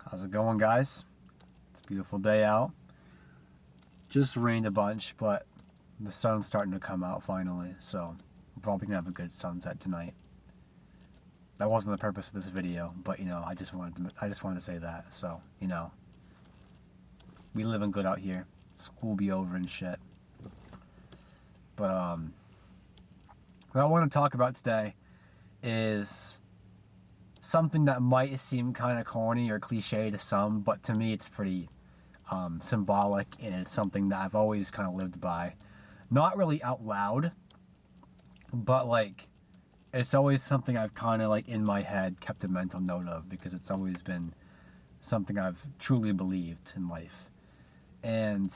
How's it going, guys? It's a beautiful day out. Just rained a bunch, but the sun's starting to come out finally, so we're probably gonna have a good sunset tonight. That wasn't the purpose of this video, but I just wanted to say that. So, we living good out here. School be over and shit. But what I want to talk about today is something that might seem kind of corny or cliche to some, but to me it's pretty symbolic, and it's something that I've always kind of lived by. Not really out loud, but it's always something I've kind of in my head kept a mental note of, because it's always been something I've truly believed in life. And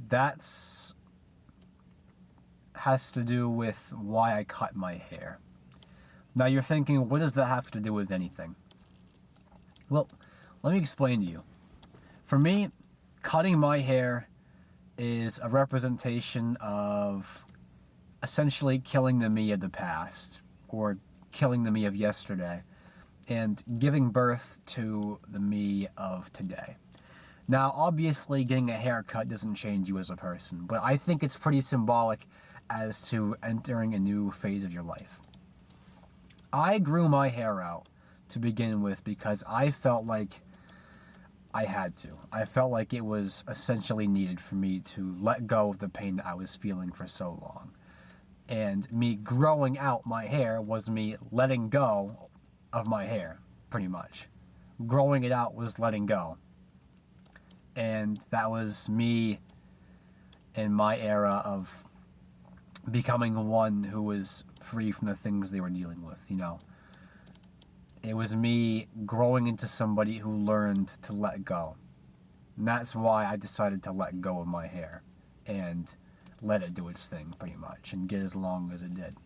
that's has to do with why I cut my hair. Now you're thinking, what does that have to do with anything? Well, let me explain to you. For me, cutting my hair is a representation of essentially killing the me of the past, or killing the me of yesterday, and giving birth to the me of today. Now, obviously, getting a haircut doesn't change you as a person, but I think it's pretty symbolic as to entering a new phase of your life. I grew my hair out to begin with because I felt like I had to. I felt like it was essentially needed for me to let go of the pain that I was feeling for so long. And me growing out my hair was me letting go of my hair, pretty much. Growing it out was letting go. And that was me in my era of becoming one who was free from the things they were dealing with, It was me growing into somebody who learned to let go. And that's why I decided to let go of my hair and let it do its thing, pretty much, and get as long as it did.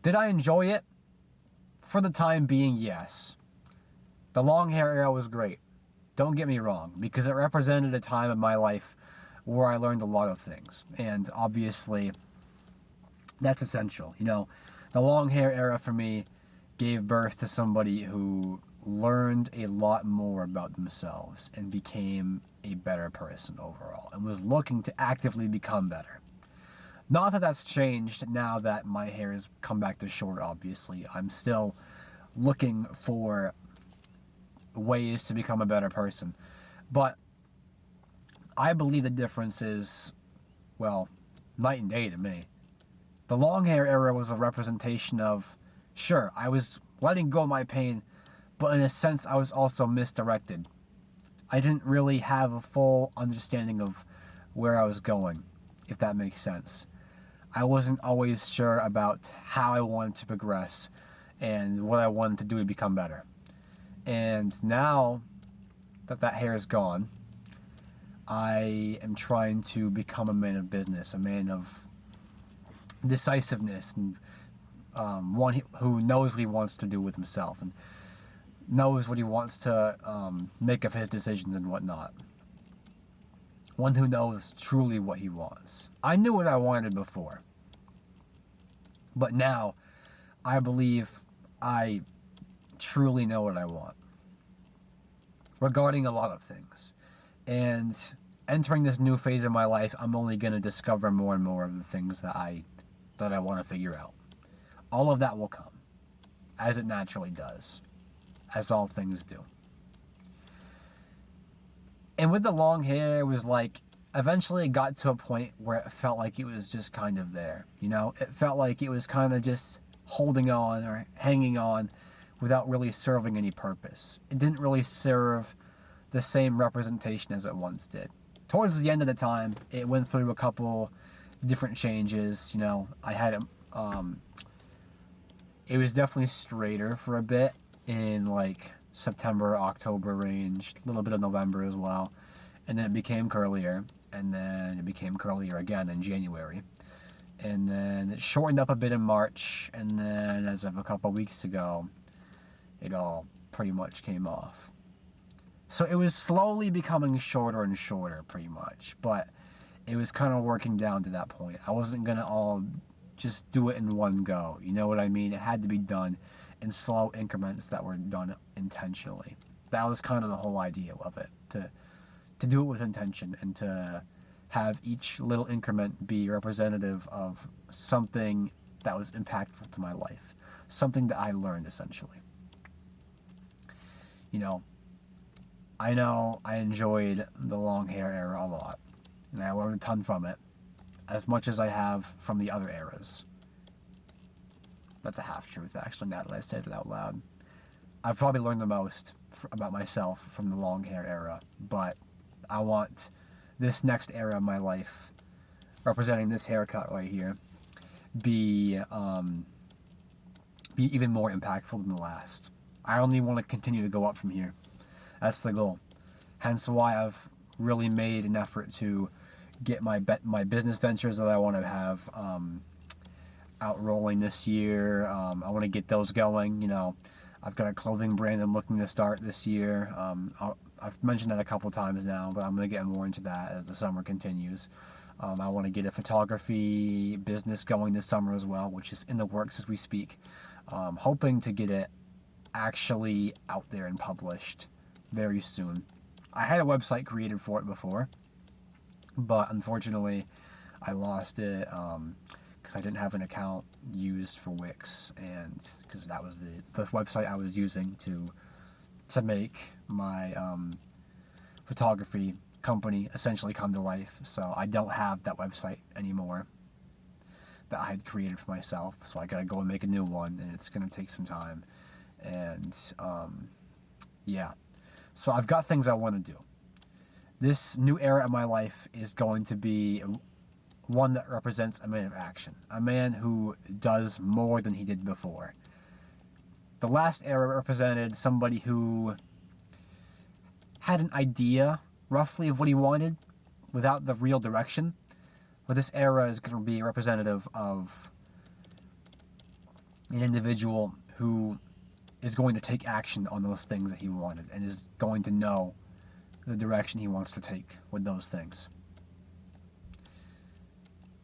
Did I enjoy it? For the time being, yes. The long hair era was great. Don't get me wrong, because it represented a time in my life where I learned a lot of things. And obviously, that's essential. The long hair era for me gave birth to somebody who learned a lot more about themselves and became a better person overall, and was looking to actively become better. Not that that's changed now that my hair has come back to short, obviously. I'm still looking for ways to become a better person. But I believe the difference is, well, night and day to me. The long hair era was a representation of, sure, I was letting go of my pain, but in a sense I was also misdirected. I didn't really have a full understanding of where I was going, if that makes sense. I wasn't always sure about how I wanted to progress and what I wanted to do to become better. And now that that hair is gone, I am trying to become a man of business, a man of decisiveness, and one who knows what he wants to do with himself and knows what he wants to make of his decisions and whatnot. One who knows truly what he wants. I knew what I wanted before, but now I believe I truly know what I want regarding a lot of things. And entering this new phase of my life, I'm only going to discover more and more of the things that I want to figure out. All of that will come, as it naturally does, as all things do. And with the long hair, it was eventually it got to a point where it felt like it was just kind of there, It felt like it was kind of just holding on or hanging on without really serving any purpose. It didn't really serve the same representation as it once did. Towards the end of the time, it went through a couple different changes. I had it was definitely straighter for a bit in September, October range, a little bit of November as well, and then it became curlier, and then it became curlier again in January, and then it shortened up a bit in March, and then as of a couple weeks ago, it all pretty much came off. So it was slowly becoming shorter and shorter, pretty much, but it was kind of working down to that point. I wasn't going to all just do it in one go, you know what I mean? It had to be done in slow increments that were done intentionally. That was kind of the whole idea of it, to do it with intention and to have each little increment be representative of something that was impactful to my life, something that I learned essentially. You know I enjoyed the long hair era a lot, and I learned a ton from it, as much as I have from the other eras. That's a half-truth, actually, now that I said it out loud. I've probably learned the most about myself from the long hair era, but I want this next era of my life, representing this haircut right here, be even more impactful than the last. I only want to continue to go up from here. That's the goal. Hence why I've really made an effort to get my business ventures that I want to have out rolling this year. I want to get those going. I've got a clothing brand I'm looking to start this year. I've mentioned that a couple times now, but I'm going to get more into that as the summer continues. I want to get a photography business going this summer as well, which is in the works as we speak. Hoping to get it actually out there and published very soon. I had a website created for it before, but unfortunately I lost it because I didn't have an account used for Wix, and because that was the website I was using to make my photography company essentially come to life. So I don't have that website anymore that I had created for myself, so I gotta go and make a new one, and it's gonna take some time. And yeah, so I've got things I want to do. This new era of my life is going to be one that represents a man of action, a man who does more than he did before. The last era represented somebody who had an idea, roughly, of what he wanted without the real direction. But this era is going to be representative of an individual who is going to take action on those things that he wanted and is going to know the direction he wants to take with those things.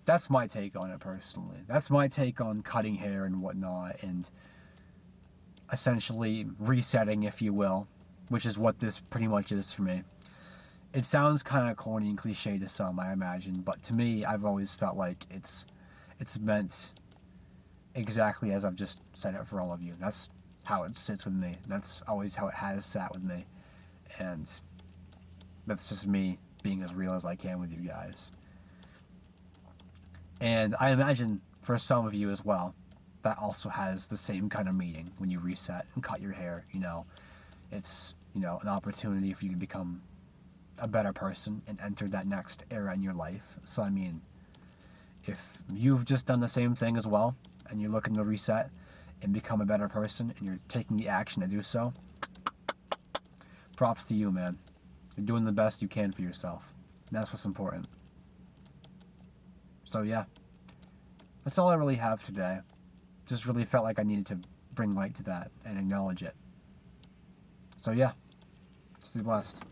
That's my take on it personally. That's my take on cutting hair and whatnot, and essentially resetting, if you will, which is what this pretty much is for me. It sounds kind of corny and cliche to some, I imagine, but to me, I've always felt like it's meant exactly as I've just said it for all of you. That's how it sits with me. That's always how it has sat with me. And that's just me being as real as I can with you guys. And I imagine for some of you as well, that also has the same kind of meaning when you reset and cut your hair. It's an opportunity for you to become a better person and enter that next era in your life. So I mean, if you've just done the same thing as well and you're looking to reset and become a better person and you're taking the action to do so, props to you, man. You're doing the best you can for yourself, and that's what's important. So yeah, that's all I really have today. Just really felt like I needed to bring light to that and acknowledge it. So yeah, stay blessed.